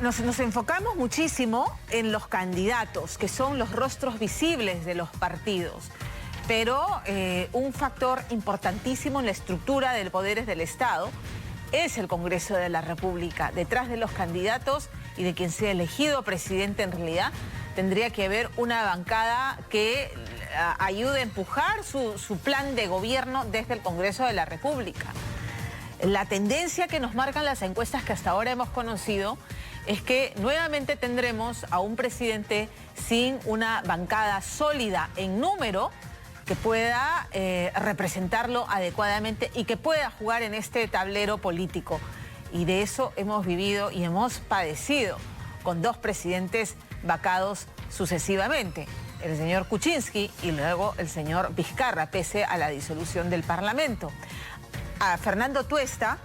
Nos enfocamos muchísimo en los candidatos, que son los rostros visibles de los partidos. Pero un factor importantísimo en la estructura de poderes del Estado es el Congreso de la República. Detrás de los candidatos y de quien sea elegido presidente, en realidad, tendría que haber una bancada que ayude a empujar su plan de gobierno desde el Congreso de la República. La tendencia que nos marcan las encuestas que hasta ahora hemos conocido es que nuevamente tendremos a un presidente sin una bancada sólida en número que pueda representarlo adecuadamente y que pueda jugar en este tablero político. Y de eso hemos vivido y hemos padecido con dos presidentes vacados sucesivamente, el señor Kuczynski y luego el señor Vizcarra, pese a la disolución del Parlamento. A Fernando Tuesta,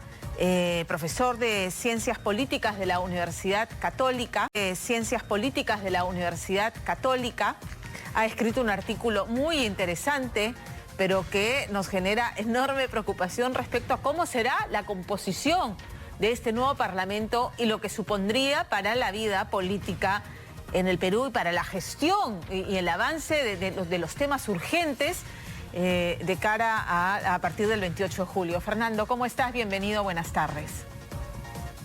profesor de Ciencias Políticas de la Universidad Católica, ha escrito un artículo muy interesante, pero que nos genera enorme preocupación respecto a cómo será la composición de este nuevo Parlamento y lo que supondría para la vida política en el Perú y para la gestión y el avance de los temas urgentes de cara a partir del 28 de julio. Fernando, ¿cómo estás? Bienvenido, buenas tardes.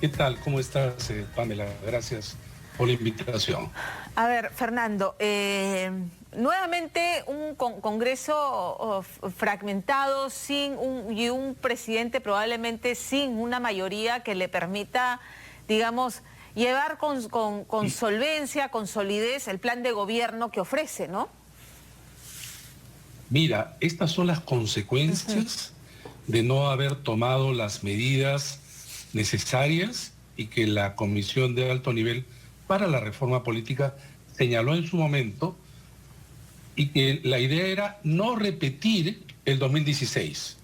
¿Qué tal? ¿Cómo estás, Pamela? Gracias por la invitación. A ver, Fernando, nuevamente un Congreso fragmentado y un presidente probablemente sin una mayoría que le permita, digamos, llevar con solvencia, con solidez el plan de gobierno que ofrece, ¿no? Mira, estas son las consecuencias de no haber tomado las medidas necesarias y que la Comisión de Alto Nivel para la Reforma Política señaló en su momento, y que la idea era no repetir el 2016,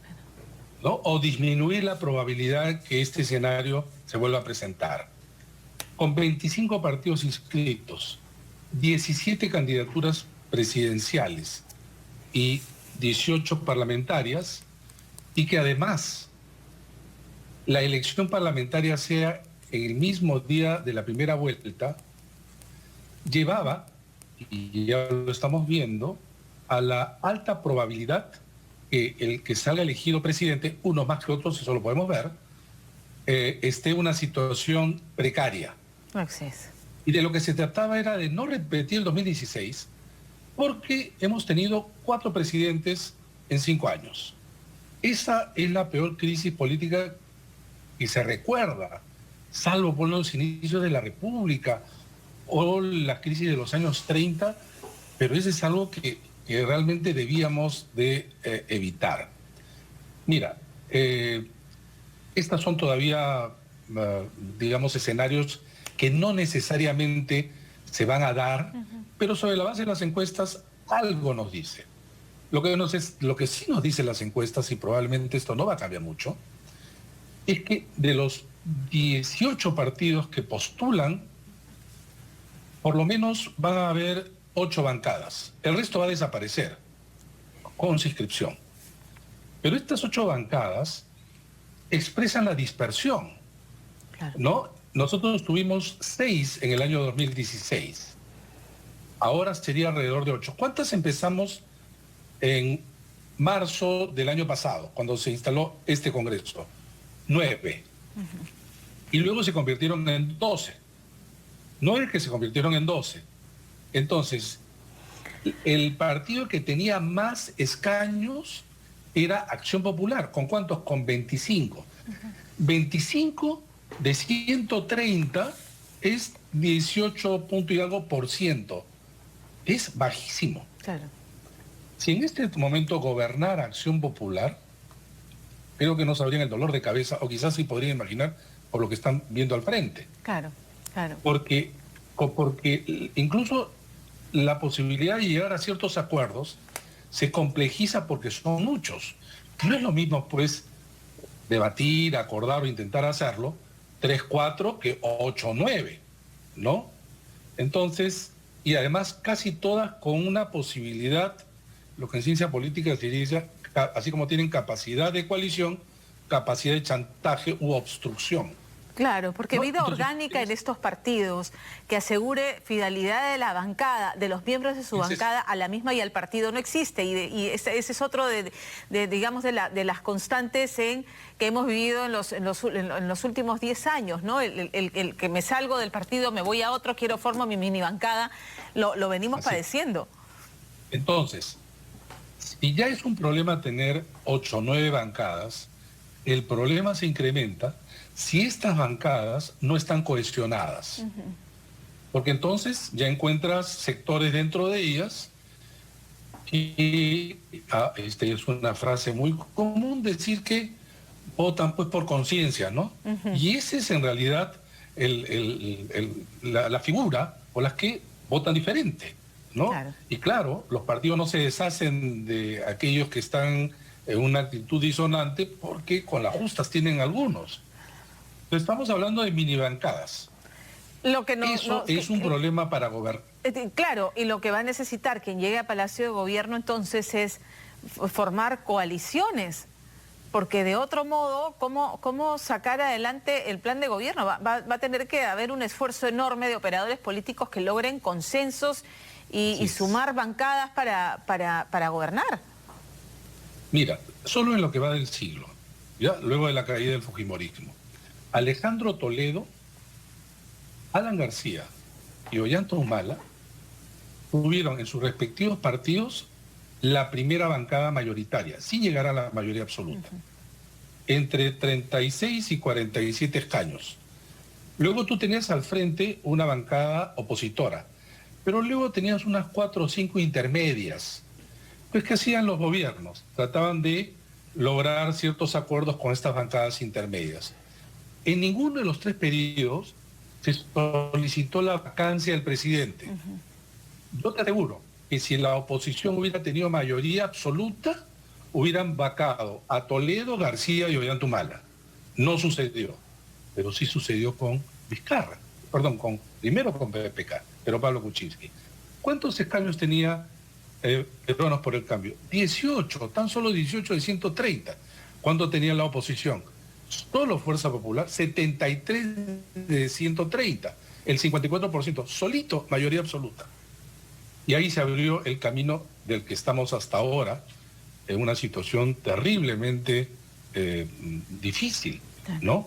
¿no? O disminuir la probabilidad que este escenario se vuelva a presentar. Con 25 partidos inscritos, 17 candidaturas presidenciales y 18 parlamentarias, y que además la elección parlamentaria sea en el mismo día de la primera vuelta, llevaba, y ya lo estamos viendo, a la alta probabilidad que el que salga elegido presidente, unos más que otros, eso lo podemos ver, esté en una situación precaria. Así es. Y de lo que se trataba era de no repetir el 2016, porque hemos tenido 4 presidentes en 5 años. Esa es la peor crisis política que se recuerda, salvo por los inicios de la República o la crisis de los años 30, pero ese es algo que realmente debíamos de evitar. Mira, estas son todavía, digamos, escenarios que no necesariamente se van a dar, pero sobre la base de las encuestas algo nos dice. Lo que sí nos dicen las encuestas, y probablemente esto no va a cambiar mucho, es que de los 18 partidos que postulan, por lo menos van a haber 8 bancadas. El resto va a desaparecer con circunscripción. Pero estas 8 bancadas expresan la dispersión, ¿no? Nosotros tuvimos 6 en el año 2016. Ahora sería alrededor de 8. ¿Cuántas empezamos en marzo del año pasado, cuando se instaló este Congreso? 9. Y luego se convirtieron en 12. 9 que se convirtieron en 12. Entonces, el partido que tenía más escaños era Acción Popular. ¿Con cuántos? Con 25. 25 de 130 es 18 punto y algo por ciento. Es bajísimo. Claro. Si en este momento gobernara Acción Popular, creo que no sabrían el dolor de cabeza, o quizás sí podrían imaginar por lo que están viendo al frente. Claro, claro. Porque incluso la posibilidad de llegar a ciertos acuerdos se complejiza porque son muchos. No es lo mismo, pues, debatir, acordar o intentar hacerlo 3-4 que 8-9, ¿no? Entonces, y además casi todas con una posibilidad, lo que en ciencia política se dice, así como tienen capacidad de coalición, capacidad de chantaje u obstrucción. Claro, porque ¿no? vida Entonces, orgánica en estos partidos que asegure fidelidad de la bancada, de los miembros de su bancada a la misma y al partido no existe. Y ese es otro digamos, de las constantes que hemos vivido en los últimos 10 años, ¿no? El que me salgo del partido, me voy a otro, formo mi mini bancada, lo venimos padeciendo. Entonces, si ya es un problema tener 8 o 9 bancadas, el problema se incrementa si estas bancadas no están cohesionadas. Porque entonces ya encuentras sectores dentro de ellas y es una frase muy común decir que votan pues por conciencia, ¿no? Y ese es en realidad la figura por las que votan diferente, ¿no? Claro. Y claro, los partidos no se deshacen de aquellos que están en una actitud disonante porque con las justas tienen algunos. Estamos hablando de mini bancadas. Eso es un problema para gobernar. Claro, y lo que va a necesitar quien llegue a Palacio de Gobierno entonces es formar coaliciones, porque de otro modo, ¿cómo sacar adelante el plan de gobierno? Va a tener que haber un esfuerzo enorme de operadores políticos que logren consensos y sumar bancadas para gobernar. Mira, solo en lo que va del siglo, ya luego de la caída del fujimorismo, Alejandro Toledo, Alan García y Ollanta Humala tuvieron en sus respectivos partidos la primera bancada mayoritaria, sin llegar a la mayoría absoluta, entre 36 y 47 escaños. Luego tú tenías al frente una bancada opositora, pero luego tenías unas 4 o 5 intermedias. Pues, ¿qué hacían los gobiernos? Trataban de lograr ciertos acuerdos con estas bancadas intermedias. En ninguno de los 3 periodos se solicitó la vacancia del presidente. Yo te aseguro que si la oposición hubiera tenido mayoría absoluta, hubieran vacado a Toledo, García y Ollanta Humala. No sucedió, pero sí sucedió con Vizcarra. Perdón, primero con PPK, pero Pablo Kuczynski. ¿Cuántos escaños tenía Peruanos por el Cambio? 18, tan solo 18 de 130. ¿Cuánto tenía la oposición? Solo Fuerza Popular, 73 de 130, el 54%, solito, mayoría absoluta. Y ahí se abrió el camino del que estamos hasta ahora, en una situación terriblemente difícil, ¿no?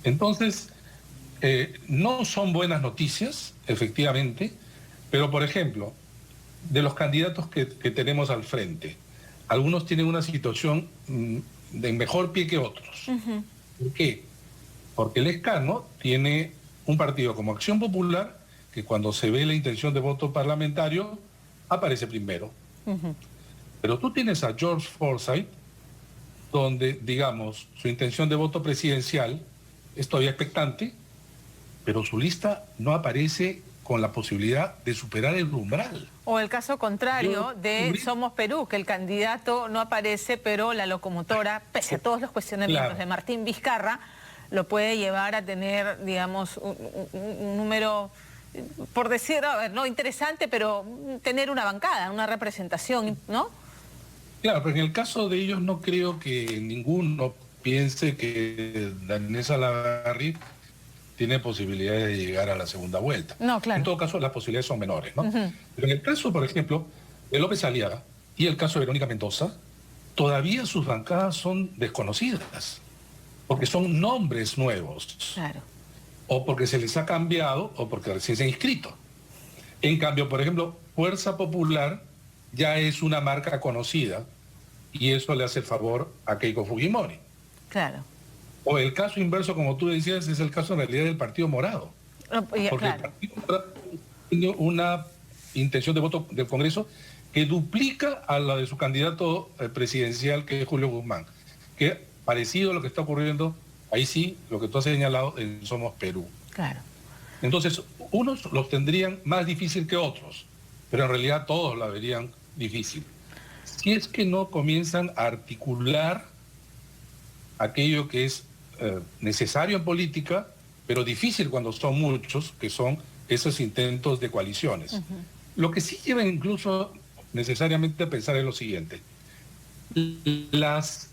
Entonces, no son buenas noticias, efectivamente, pero por ejemplo, de los candidatos que tenemos al frente, algunos tienen una situación de mejor pie que otros. ¿Por qué? Porque el Escano tiene un partido como Acción Popular que cuando se ve la intención de voto parlamentario aparece primero. Pero tú tienes a George Forsyth, donde, digamos, su intención de voto presidencial es todavía expectante, pero su lista no aparece con la posibilidad de superar el umbral. O el caso contrario de Somos Perú, que el candidato no aparece, pero la locomotora, pese a todos los cuestionamientos de Martín Vizcarra, lo puede llevar a tener, digamos, un número, por decir, a ver, no interesante, pero tener una bancada, una representación, ¿no? Claro, pero en el caso de ellos no creo que ninguno piense que Danesa Lavarri tiene posibilidades de llegar a la segunda vuelta. No, claro. En todo caso, las posibilidades son menores, ¿no? Pero en el caso, por ejemplo, de López Aliaga y el caso de Verónica Mendoza, todavía sus bancadas son desconocidas, porque son nombres nuevos. Claro. O porque se les ha cambiado, o porque recién se han inscrito. En cambio, por ejemplo, Fuerza Popular ya es una marca conocida, y eso le hace el favor a Keiko Fujimori. Claro. O el caso inverso, como tú decías, es el caso en realidad del Partido Morado. Porque claro, el Partido Morado tiene una intención de voto del Congreso que duplica a la de su candidato presidencial, que es Julio Guzmán. Que parecido a lo que está ocurriendo, ahí sí, lo que tú has señalado en Somos Perú. Claro. Entonces, unos los tendrían más difícil que otros, pero en realidad todos la verían difícil. Si es que no comienzan a articular aquello que es necesario en política, pero difícil cuando son muchos, que son esos intentos de coaliciones. Lo que sí lleva incluso necesariamente a pensar es lo siguiente. Las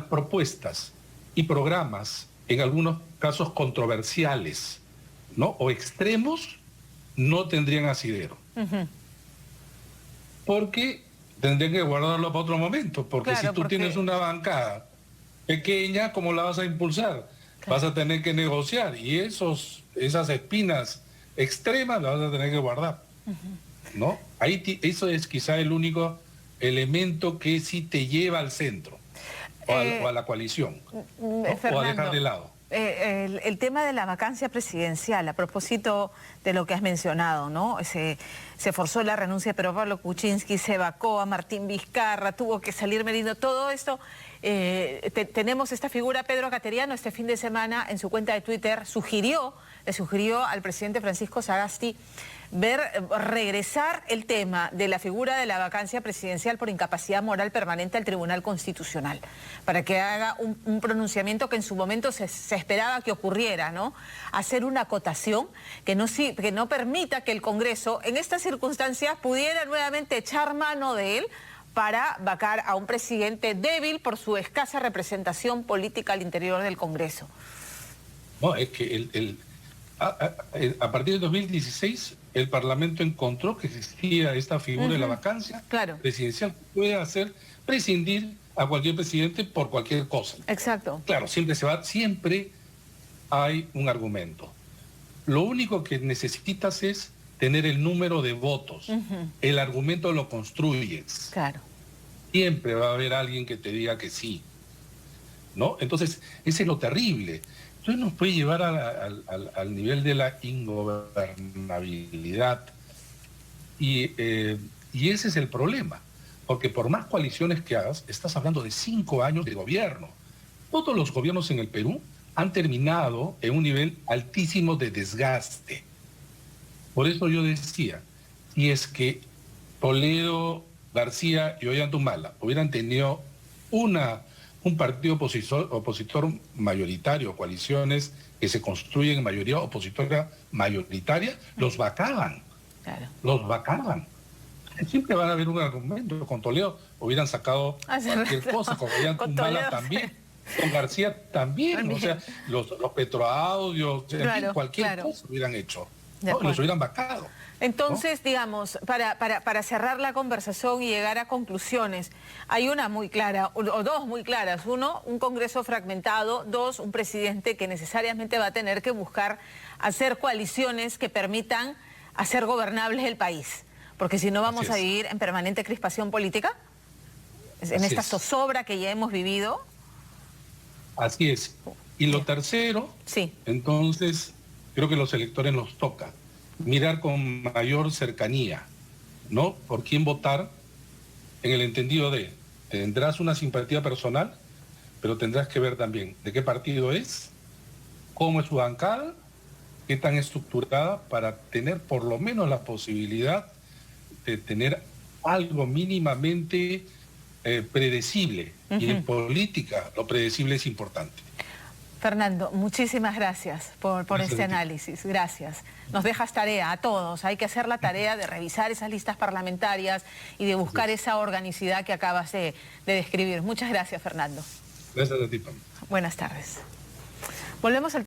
propuestas y programas en algunos casos controversiales, ¿no? O extremos, no tendrían asidero. Porque tendrían que guardarlo para otro momento, porque Claro, si tú tienes una bancada pequeña, ¿cómo la vas a impulsar? Vas a tener que negociar y esas espinas extremas las vas a tener que guardar, ¿no? Eso es quizá el único elemento que sí te lleva al centro o a la coalición, ¿no? Fernando, o a dejar de lado. El tema de la vacancia presidencial, a propósito de lo que has mencionado, ¿no? Se forzó la renuncia de Pedro Pablo Kuczynski, se vacó a Martín Vizcarra, tuvo que salir Merino, todo esto. Tenemos esta figura, Pedro Cateriano, este fin de semana en su cuenta de Twitter le sugirió al presidente Francisco Sagasti regresar el tema de la figura de la vacancia presidencial por incapacidad moral permanente al Tribunal Constitucional, para que haga un pronunciamiento que en su momento se esperaba que ocurriera, ¿no? Hacer una acotación que no permita que el Congreso, en estas circunstancias, pudiera nuevamente echar mano de él para vacar a un presidente débil por su escasa representación política al interior del Congreso. No, es que a partir de 2016 el Parlamento encontró que existía esta figura de la vacancia presidencial que puede hacer prescindir a cualquier presidente por cualquier cosa. Exacto. Claro, siempre hay un argumento. Lo único que necesitas es tener el número de votos. El argumento lo construyes. Claro. Siempre va a haber alguien que te diga que sí, ¿no? Entonces, ese es lo terrible. Entonces nos puede llevar al nivel de la ingobernabilidad. Y ese es el problema. Porque por más coaliciones que hagas, estás hablando de 5 años de gobierno. Todos los gobiernos en el Perú han terminado en un nivel altísimo de desgaste. Por eso yo decía, si es que Toledo, García y Ollantumala hubieran tenido un partido opositor mayoritario, coaliciones que se construyen en mayoría opositora mayoritaria, los vacaban. Claro. Los vacaban. Siempre van a haber un argumento. Con Toledo hubieran sacado cualquier cosa, con Ollantumala también. Con García también. O sea, los petroaudios, cualquier cosa hubieran hecho. ¿No? Los hubieran vacado. Entonces, ¿no? digamos, para cerrar la conversación y llegar a conclusiones, hay una muy clara, o dos muy claras. Uno, un Congreso fragmentado. Dos, un presidente que necesariamente va a tener que buscar hacer coaliciones que permitan hacer gobernable el país. Porque si no vamos a vivir en permanente crispación política, en esta zozobra que ya hemos vivido. Así es. Y lo tercero, entonces, creo que los electores nos toca mirar con mayor cercanía, ¿no? Por quién votar, en el entendido de, tendrás una simpatía personal, pero tendrás que ver también de qué partido es, cómo es su bancada, qué tan estructurada para tener por lo menos la posibilidad de tener algo mínimamente predecible. Y en política lo predecible es importante. Fernando, muchísimas gracias por este análisis. Gracias. Nos dejas tarea a todos. Hay que hacer la tarea de revisar esas listas parlamentarias y de buscar esa organicidad que acabas de describir. Muchas gracias, Fernando. Gracias a ti, Pam. Buenas tardes. Volvemos al